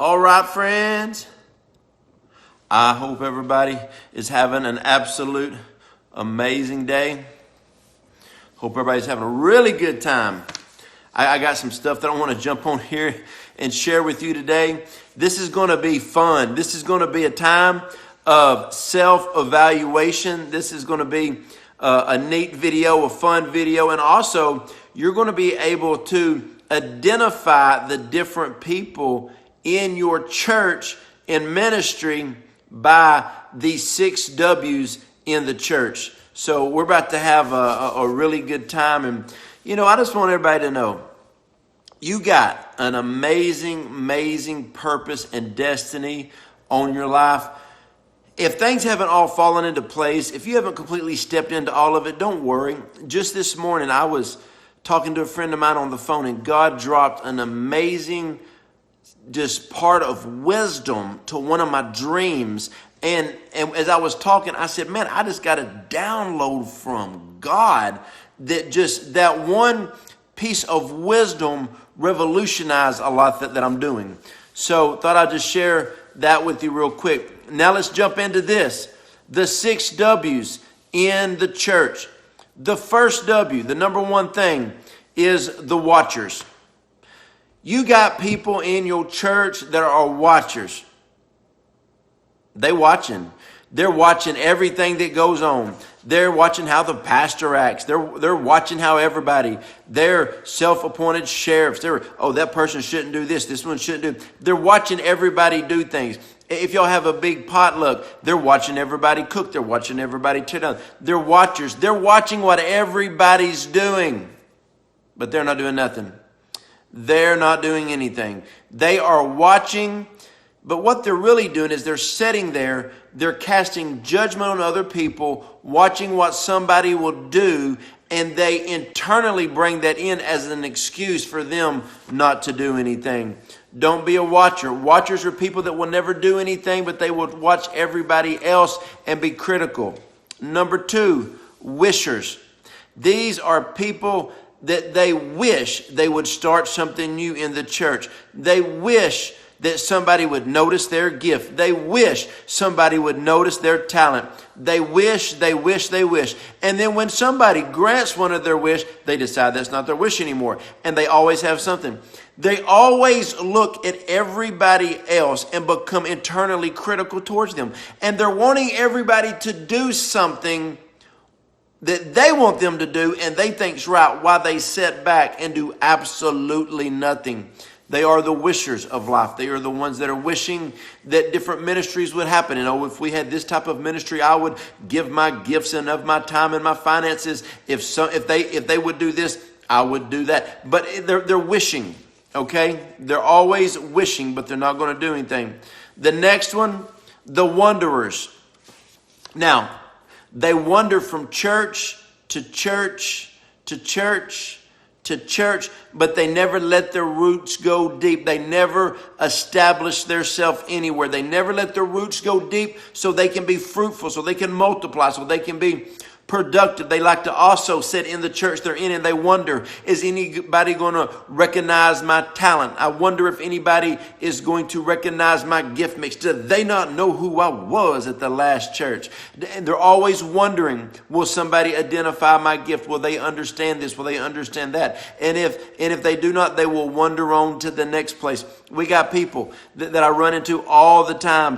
All right, friends. I hope everybody is having an absolute amazing day. Hope everybody's having a really good time. I got some stuff that I want to jump on here and share with you today. This is going to be fun. This is going to be a time of self-evaluation. This is going to be a neat video, a fun video, and also you're going to be able to identify the different people in your church and ministry by these 6 W's in the church. So we're about to have a really good time. And, I just want everybody to know you got an amazing purpose and destiny on your life. If things haven't all fallen into place, if you haven't completely stepped into all of it, don't worry. Just this morning, I was talking to a friend of mine on the phone, and God dropped an amazing just part of wisdom to one of my dreams. And as I was talking, I said, man, I just got a download from God that one piece of wisdom revolutionized a lot that I'm doing. So thought I'd just share that with you real quick. Now let's jump into this. The 6 W's in the church. The first W, the number one thing, is the watchers. You got people in your church that are watchers. They're watching everything that goes on. They're watching how the pastor acts. They're watching how everybody, they're self-appointed sheriffs. That person shouldn't do this one shouldn't do. They're watching everybody do things. If y'all have a big potluck, they're watching everybody cook. They're watching everybody tear down. They're watchers. They're watching what everybody's doing, but they're not doing nothing. They're not doing anything. They are watching, but what they're really doing is they're sitting there, they're casting judgment on other people, watching what somebody will do, and they internally bring that in as an excuse for them not to do anything. Don't be a watcher. Watchers are people that will never do anything, but they will watch everybody else and be critical. Number 2, wishers. These are people that they wish they would start something new in the church. They wish that somebody would notice their gift. They wish somebody would notice their talent. They wish. And then when somebody grants one of their wish, they decide that's not their wish anymore. And they always have something. They always look at everybody else and become internally critical towards them. And they're wanting everybody to do something that they want them to do and they think's right, while they sit back and do absolutely nothing. They are the wishers of life. They are the ones that are wishing that different ministries would happen. If we had this type of ministry, I would give my gifts and of my time and my finances. If they would do this, I would do that. But they're wishing, okay? They're always wishing, but they're not going to do anything. The next one, the wanderers. Now, they wander from church to church to church to church, but they never let their roots go deep. They never establish themselves anywhere. They never let their roots go deep so they can be fruitful, so they can multiply, so they can be productive. They like to also sit in the church they're in and they wonder, is anybody going to recognize my talent? I wonder if anybody is going to recognize my gift mix. Do they not know who I was at the last church? And they're always wondering, will somebody identify my gift? Will they understand this? Will they understand that? And if they do not, they will wander on to the next place. We got people that I run into all the time.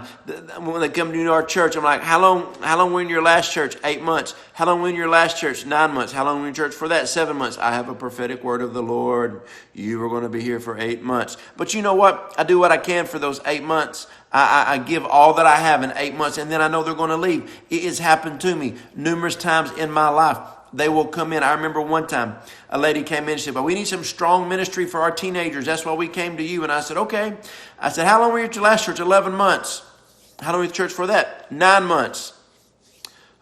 When they come to our church, I'm like, how long were you in your last church? 8 months. How long were you in your last church? 9 months. How long were you in church for that? 7 months. I have a prophetic word of the Lord. You are going to be here for 8 months. But you know what? I do what I can for those 8 months. I give all that I have in 8 months, and then I know they're going to leave. It has happened to me numerous times in my life. They will come in. I remember one time a lady came in and said, well, we need some strong ministry for our teenagers. That's why we came to you. And I said, okay. I said, how long were you at your last church? 11 months. How long were you at church for that? 9 months.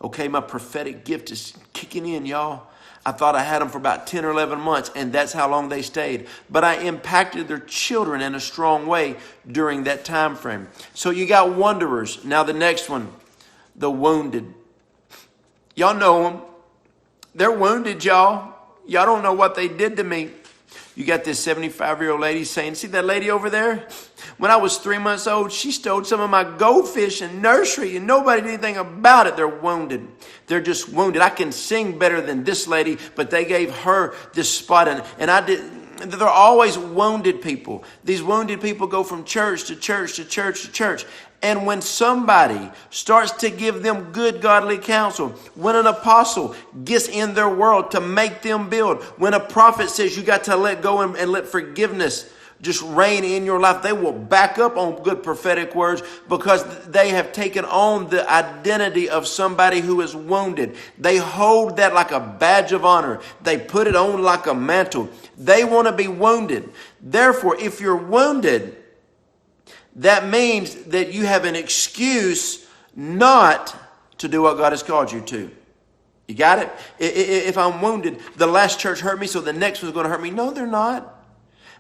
Okay, my prophetic gift is kicking in, y'all. I thought I had them for about 10 or 11 months, and that's how long they stayed. But I impacted their children in a strong way during that time frame. So you got wanderers. Now the next one, the wounded. Y'all know them. They're wounded, y'all. Y'all don't know what they did to me. You got this 75-year-old lady saying, see that lady over there? When I was 3 months old, she stole some of my goldfish in nursery, and nobody did anything about it. They're wounded. They're just wounded. I can sing better than this lady, but they gave her this spot, and I did. They're always wounded people. These wounded people go from church to church to church to church. And when somebody starts to give them good godly counsel, when an apostle gets in their world to make them build, when a prophet says you got to let go and let forgiveness just reign in your life, they will back up on good prophetic words because they have taken on the identity of somebody who is wounded. They hold that like a badge of honor. They put it on like a mantle. They want to be wounded. Therefore, if you're wounded, that means that you have an excuse not to do what God has called you to. You got it? If I'm wounded, the last church hurt me, so the next one's going to hurt me. No, they're not.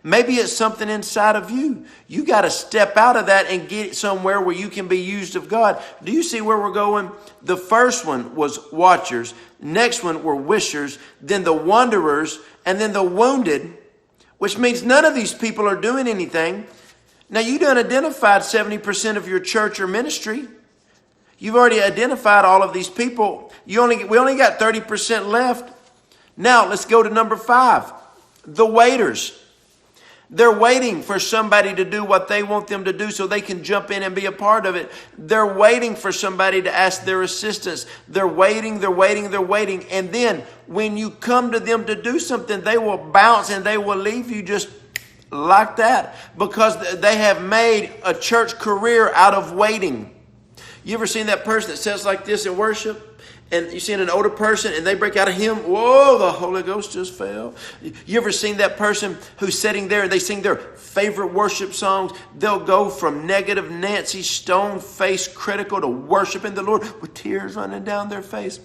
Maybe it's something inside of you. You got to step out of that and get somewhere where you can be used of God. Do you see where we're going? The first one was watchers. Next one were wishers. Then the wanderers. And then the wounded, which means none of these people are doing anything. Now, you done identified 70% of your church or ministry. You've already identified all of these people. We only got 30% left. Now, let's go to number 5. The waiters. They're waiting for somebody to do what they want them to do so they can jump in and be a part of it. They're waiting for somebody to ask their assistance. They're waiting. And then when you come to them to do something, they will bounce and they will leave you just like that because they have made a church career out of waiting. You ever seen that person that says like this in worship? And you see an older person and they break out a hymn. Whoa, the Holy Ghost just fell. You ever seen that person who's sitting there and they sing their favorite worship songs? They'll go from negative Nancy, stone-faced, critical to worshiping the Lord with tears running down their face.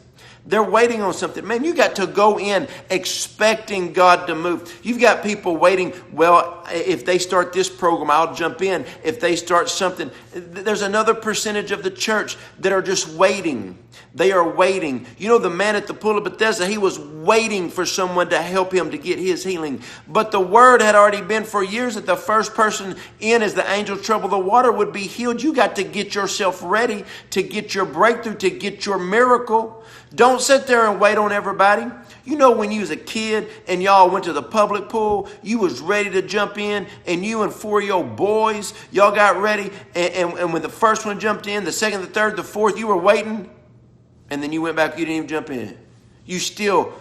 They're waiting on something. Man, you got to go in expecting God to move. You've got people waiting. Well, if they start this program, I'll jump in. If they start something, there's another percentage of the church that are just waiting. They are waiting. You know, the man at the pool of Bethesda, he was waiting for someone to help him to get his healing. But the word had already been for years that the first person in as the angel troubled the water would be healed. You got to get yourself ready to get your breakthrough, to get your miracle. Don't sit there and wait on everybody. You know, when you was a kid and y'all went to the public pool, you was ready to jump in, and you and 4 of your boys, y'all got ready. And when the first one jumped in, the second, the third, the fourth, you were waiting. And then you went back, you didn't even jump in. You still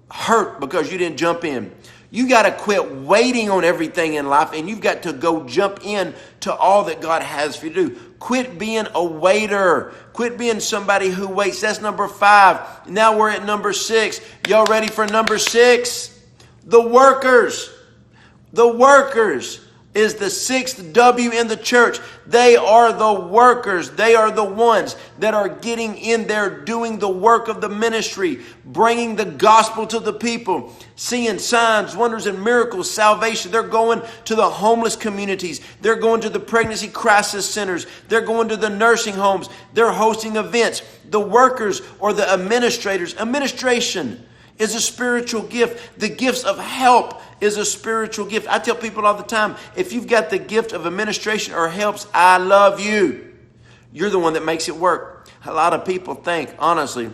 hurt because you didn't jump in. You got to quit waiting on everything in life, and you've got to go jump in to all that God has for you to do. Quit being a waiter. Quit being somebody who waits. That's number 5. Now we're at number 6. Y'all ready for number 6? The workers. The workers is the 6th W in the church. They are the workers. They are the ones that are getting in there doing the work of the ministry, bringing the gospel to the people, seeing signs, wonders, and miracles, salvation. They're going to the homeless communities. They're going to the pregnancy crisis centers. They're going to the nursing homes. They're hosting events. The workers or the administrators. Administration is a spiritual gift. The gifts of help is a spiritual gift. I tell people all the time, if you've got the gift of administration or helps, I love you. You're the one that makes it work. A lot of people think, honestly,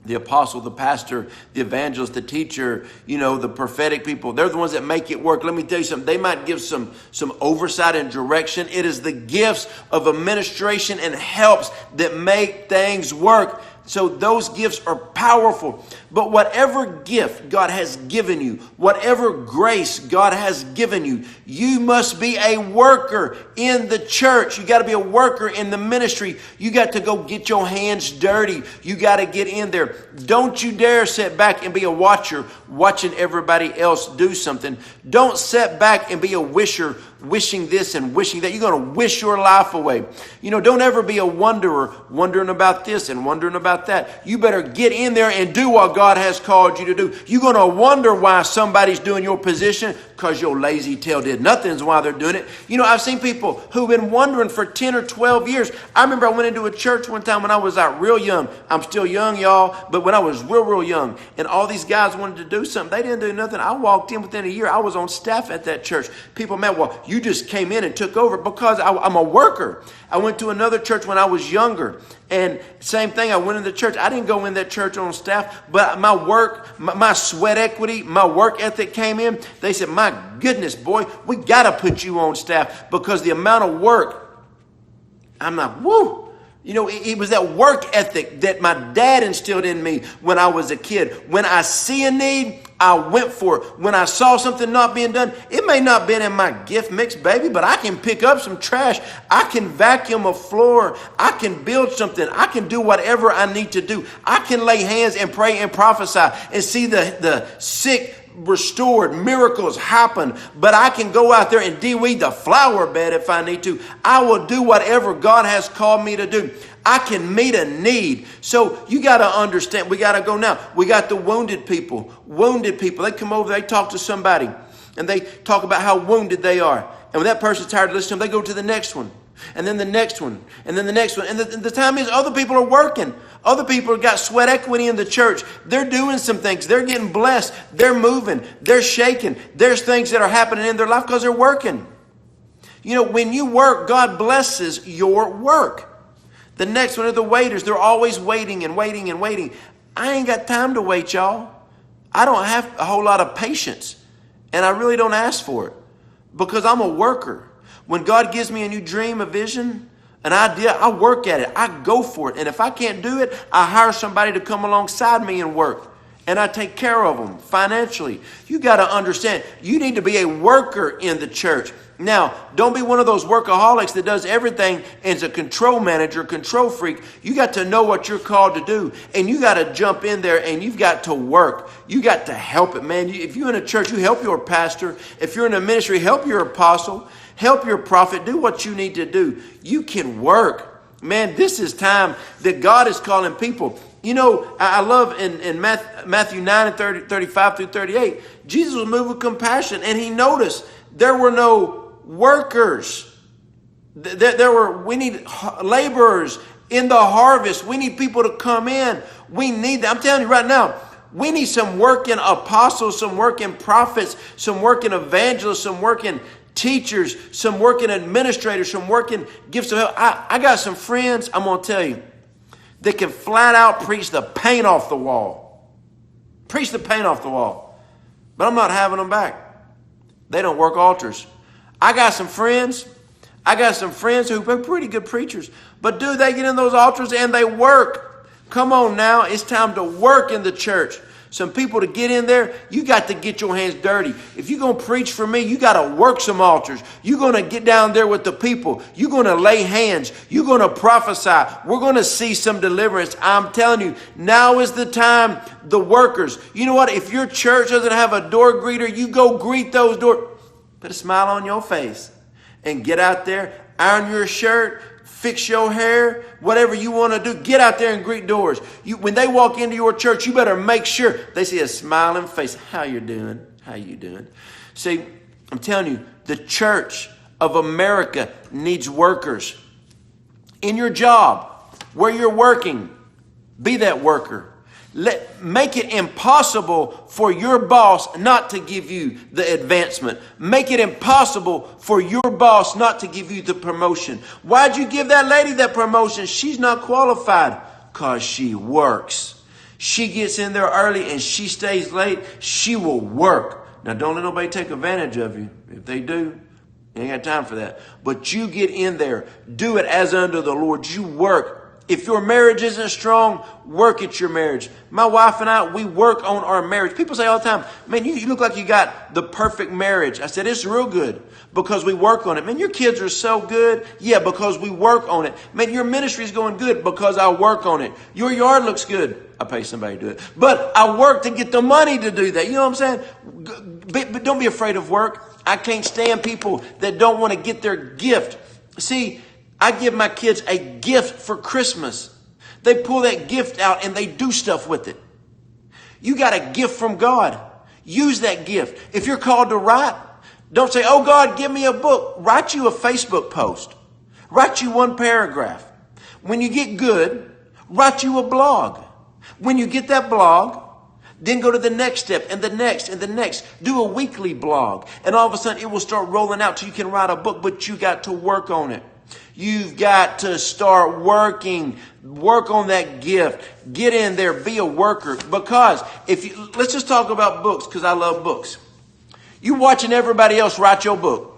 the apostle, the pastor, the evangelist, the teacher, the prophetic people, they're the ones that make it work. Let me tell you something. They might give some oversight and direction. It is the gifts of administration and helps that make things work. So those gifts are powerful. But whatever gift God has given you, whatever grace God has given you, you must be a worker in the church. You got to be a worker in the ministry. You got to go get your hands dirty. You got to get in there. Don't you dare sit back and be a watcher watching everybody else do something. Don't sit back and be a wisher, wishing this and wishing that. You're going to wish your life away. Don't ever be a wanderer, wondering about this and wondering about that. You better get in there and do what God has called you to do. You're going to wonder why somebody's doing your position. because your lazy tail did nothing's why they're doing it. You know, I've seen people who've been wondering for 10 or 12 years. I remember I went into a church one time when I was real young. I'm still young, y'all, but when I was real young, and all these guys wanted to do something, they didn't do nothing. I walked in within a year. I was on staff at that church. People, man, well, you just came in and took over because I'm a worker. I went to another church when I was younger, and same thing. I went into the church. I didn't go in that church on staff, but my work, my sweat equity, my work ethic came in. They said, my goodness, boy, we got to put you on staff because the amount of work. I'm like, woo. You know, it was that work ethic that my dad instilled in me when I was a kid. When I see a need, I went for it. When I saw something not being done, it may not be in my gift mix, baby, but I can pick up some trash. I can vacuum a floor. I can build something. I can do whatever I need to do. I can lay hands and pray and prophesy and see the sick restored, miracles happen, but I can go out there and de-weed the flower bed if I need to. I will do whatever God has called me to do. I can meet a need. So you got to understand, we got to go now. We got the wounded people. Wounded people, they come over, they talk to somebody, and they talk about how wounded they are. And when that person's tired of listening to them, they go to the next one. And then the next one, and then the next one. And the time is other people are working. Other people have got sweat equity in the church. They're doing some things. They're getting blessed. They're moving. They're shaking. There's things that are happening in their life because they're working. You know, when you work, God blesses your work. The next one are the waiters. They're always waiting and waiting and waiting. I ain't got time to wait, y'all. I don't have a whole lot of patience. And I really don't ask for it because I'm a worker. When God gives me a new dream, a vision, an idea, I work at it. I go for it. And if I can't do it, I hire somebody to come alongside me and work. And I take care of them financially. You got to understand, you need to be a worker in the church. Now, don't be one of those workaholics that does everything and is a control manager, control freak. You got to know what you're called to do. And you got to jump in there and you've got to work. You got to help it, man. If you're in a church, you help your pastor. If you're in a ministry, help your apostle. Help your prophet. Do what you need to do. You can work. Man, this is time that God is calling people. You know, I love in Matthew 9 and 35 through 38, Jesus was moved with compassion, and he noticed there were no workers. We need laborers in the harvest. We need people to come in. We need that. I'm telling you right now, we need some working apostles, some working prophets, some working evangelists, some working teachers, some working administrators, some working gifts of help. I got some friends, I'm going to tell you, that can flat out preach the paint off the wall. Preach the paint off the wall. But I'm not having them back. They don't work altars. I got some friends who are pretty good preachers. But dude, they get in those altars and they work. Come on now, it's time to work in the church. Some people to get in there, you got to get your hands dirty. If you're going to preach for me, you got to work some altars. You're going to get down there with the people. You're going to lay hands. You're going to prophesy. We're going to see some deliverance. I'm telling you, now is the time, the workers. You know what? If your church doesn't have a door greeter, you go greet those doors. Put a smile on your face and get out there, iron your shirt, fix your hair, whatever you want to do. Get out there and greet doors. When they walk into your church, you better make sure they see a smiling face. How you doing? How you doing? See, I'm telling you, the church of America needs workers. In your job, where you're working, be that worker. Make it impossible for your boss not to give you the advancement. Make it impossible for your boss not to give you the promotion. Why'd you give that lady that promotion? She's not qualified because she works. She gets in there early and she stays late. She will work. Now, don't let nobody take advantage of you. If they do, you ain't got time for that. But you get in there. Do it as unto the Lord. You work. If your marriage isn't strong, work at your marriage. My wife and I, we work on our marriage. People say all the time, man, you look like you got the perfect marriage. I said, it's real good because we work on it. Man, your kids are so good. Yeah, because we work on it. Man, your ministry is going good because I work on it. Your yard looks good. I pay somebody to do it. But I work to get the money to do that. You know what I'm saying? But don't be afraid of work. I can't stand people that don't want to get their gift. See, I give my kids a gift for Christmas. They pull that gift out and they do stuff with it. You got a gift from God. Use that gift. If you're called to write, Don't say, oh God, give me a book. Write you a Facebook post. Write you one paragraph. When you get good, write you a blog. When you get that blog, then go to the next step and the next and the next. Do a weekly blog. And all of a sudden it will start rolling out till you can write a book, but you got to work on it. You've got to start working. Work on that gift. Get in there. Be a worker. Because let's just talk about books, because I love books. You watching everybody else write your book.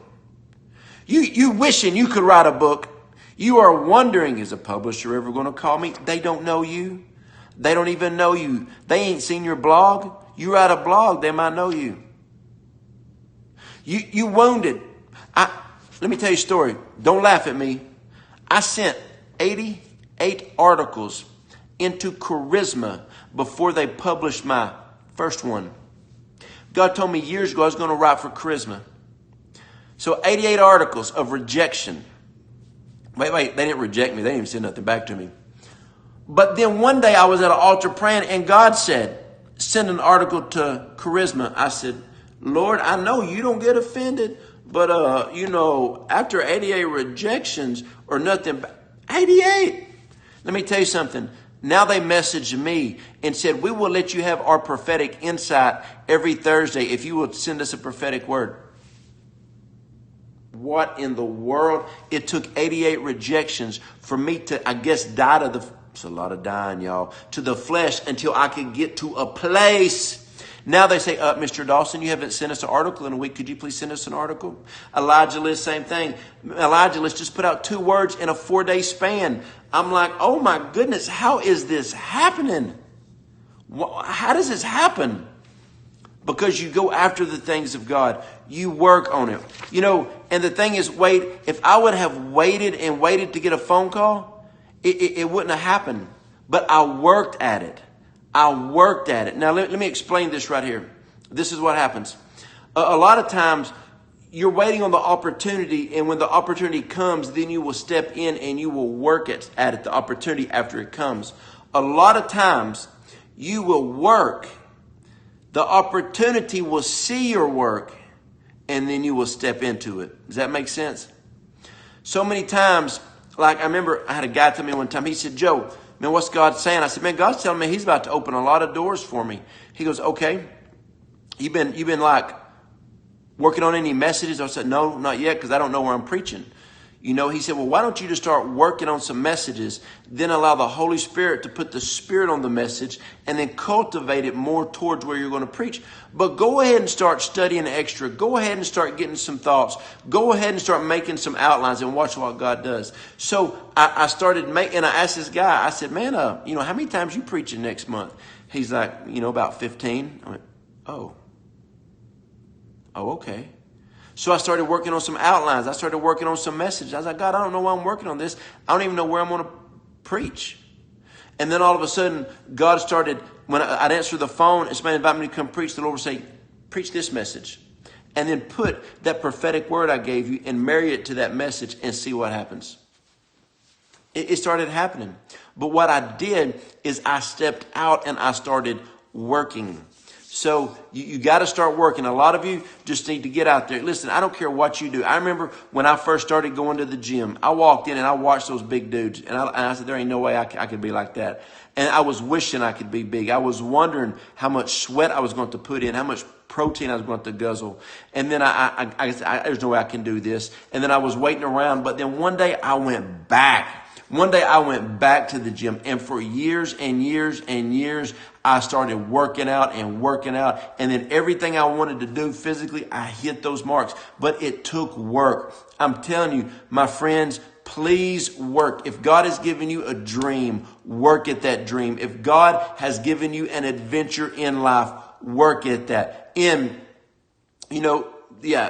You wishing you could write a book. You are wondering, is a publisher ever going to call me? They don't know you. They don't even know you. They ain't seen your blog. You write a blog, they might know you. You wounded. Let me tell you a story. Don't laugh at me. I sent 88 articles into Charisma before they published my first one. God told me years ago I was going to write for Charisma. So 88 articles of rejection. Wait, they didn't reject me. They didn't even send nothing back to me. But then one day I was at an altar praying and God said, send an article to Charisma. I said, Lord, I know you don't get offended, but after 88 rejections or nothing, 88. Let me tell you something. Now they messaged me and said, we will let you have our prophetic insight every Thursday if you will send us a prophetic word. What in the world? It took 88 rejections for me to, I guess, die to the, it's a lot of dying, y'all, to the flesh until I could get to a place. Now they say, Mr. Dawson, you haven't sent us an article in a week. Could you please send us an article? Elijah List, same thing. Elijah List just put out 2 words in a 4-day span. I'm like, oh my goodness, how is this happening? How does this happen? Because you go after the things of God. You work on it. And the thing is, if I would have waited to get a phone call, it wouldn't have happened. But I worked at it. Now, let me explain this right here. This is what happens. A lot of times, you're waiting on the opportunity, and when the opportunity comes, then you will step in and you will work at it, the opportunity after it comes. A lot of times, you will work. The opportunity will see your work, and then you will step into it. Does that make sense? So many times, like I remember I had a guy tell me one time, he said, Joe, man, what's God saying? I said, man, God's telling me he's about to open a lot of doors for me. He goes, okay, you've been like working on any messages? I said, no, not yet, because I don't know where I'm preaching. He said, well, why don't you just start working on some messages, then allow the Holy Spirit to put the Spirit on the message and then cultivate it more towards where you're going to preach. But go ahead and start studying extra. Go ahead and start getting some thoughts. Go ahead and start making some outlines and watch what God does. So I started making, and I asked this guy, I said, man, how many times you preaching next month? He's like, about 15. I went, oh, okay. So I started working on some outlines. I started working on some messages. I was like, God, I don't know why I'm working on this. I don't even know where I'm going to preach. And then all of a sudden, God started, when I'd answer the phone and somebody invited me to come preach, the Lord would say, preach this message. And then put that prophetic word I gave you and marry it to that message and see what happens. It started happening. But what I did is I stepped out and I started working. So you got to start working. A lot of you just need to get out there. Listen, I don't care what you do. I remember when I first started going to the gym, I walked in and I watched those big dudes. And I said, there ain't no way I could be like that. And I was wishing I could be big. I was wondering how much sweat I was going to put in, how much protein I was going to guzzle. And then there's no way I can do this. And then I was waiting around. But then one day I went back. One day I went back to the gym, and for years and years and years, I started working out. And then everything I wanted to do physically, I hit those marks. But it took work. I'm telling you, my friends, please work. If God has given you a dream, work at that dream. If God has given you an adventure in life, work at that.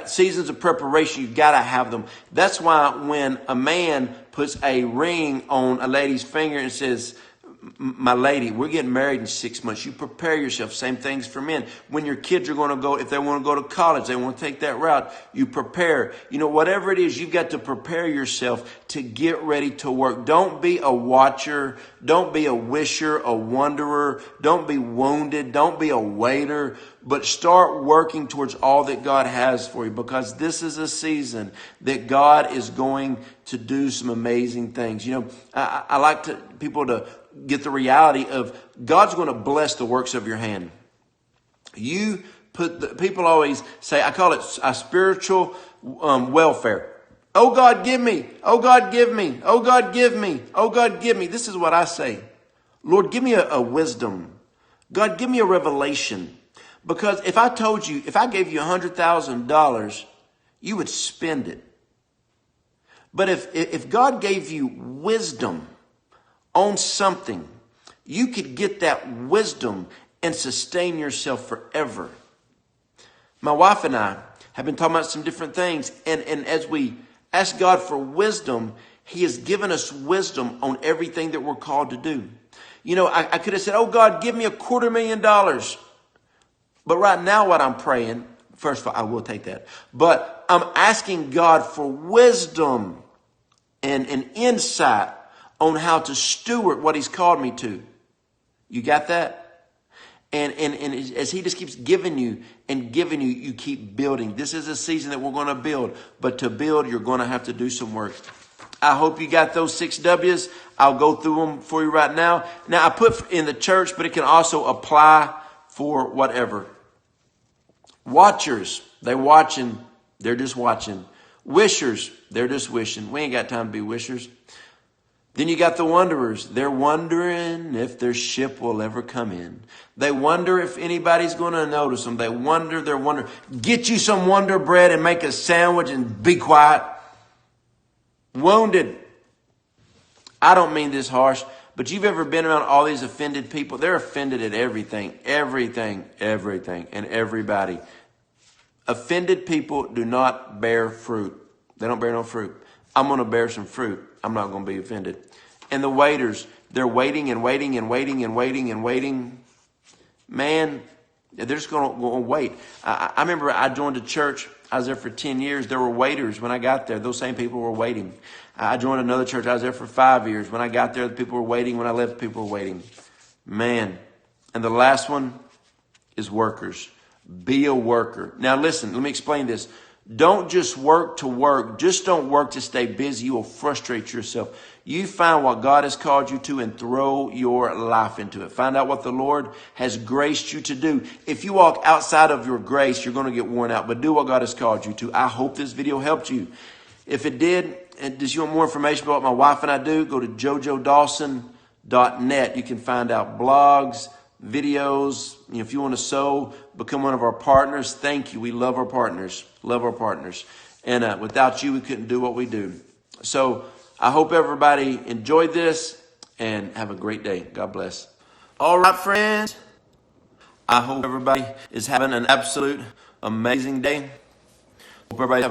Seasons of preparation, you got to have them. That's why when a man puts a ring on a lady's finger and says, my lady, we're getting married in 6 months. You prepare yourself. Same things for men. When your kids are going to go, if they want to go to college, they want to take that route, you prepare. Whatever it is, you've got to prepare yourself to get ready to work. Don't be a watcher. Don't be a wisher, a wanderer. Don't be wounded. Don't be a waiter. but start working towards all that God has for you, because this is a season that God is going to do some amazing things. You know, I like people to get the reality of God's going to bless the works of your hand. People always say, I call it a spiritual welfare. Oh God, give me. Oh God, give me. Oh God, give me. Oh God, give me. This is what I say. Lord, give me a wisdom. God, give me a revelation. Because if I told you, if I gave you $100,000, you would spend it. But if God gave you wisdom on something, you could get that wisdom and sustain yourself forever. My wife and I have been talking about some different things. And as we ask God for wisdom, He has given us wisdom on everything that we're called to do. You know, I could have said, oh God, give me $250,000. But right now what I'm praying, first of all, I will take that. But I'm asking God for wisdom and insight on how to steward what He's called me to. You got that? And as He just keeps giving you and giving you, you keep building. This is a season that we're going to build. But to build, you're going to have to do some work. I hope you got those 6 W's. I'll go through them for you right now. Now, I put in the church, but it can also apply for whatever. Watchers, they're watching. They're just watching. Wishers, they're just wishing. We ain't got time to be wishers. Then you got the wanderers. They're wondering if their ship will ever come in. They wonder if anybody's going to notice them. They're wondering. Get you some Wonder Bread and make a sandwich and be quiet. Wounded. I don't mean this harsh, but you've ever been around all these offended people? They're offended at everything, and everybody. Offended people do not bear fruit. They don't bear no fruit. I'm going to bear some fruit. I'm not going to be offended. And the waiters, they're waiting and waiting and waiting and waiting and waiting. Man, they're just going to wait. I remember I joined a church. I was there for 10 years. There were waiters when I got there. Those same people were waiting. I joined another church. I was there for 5 years. When I got there, the people were waiting. When I left, people were waiting. Man. And the last one is workers. Be a worker. Now listen, let me explain this. Don't just work to work. Just don't work to stay busy. You will frustrate yourself. You find what God has called you to and throw your life into it. Find out what the Lord has graced you to do. If you walk outside of your grace, you're going to get worn out. But do what God has called you to. I hope this video helped you. If it did, and does you want more information about what my wife and I do, go to jojodawson.net. You can find out blogs, videos. If you want to sow, become one of our partners. Thank you. We love our partners. Love our partners. And without you, we couldn't do what we do. So I hope everybody enjoyed this and have a great day. God bless. All right, friends. I hope everybody is having an absolute amazing day. Hope everybody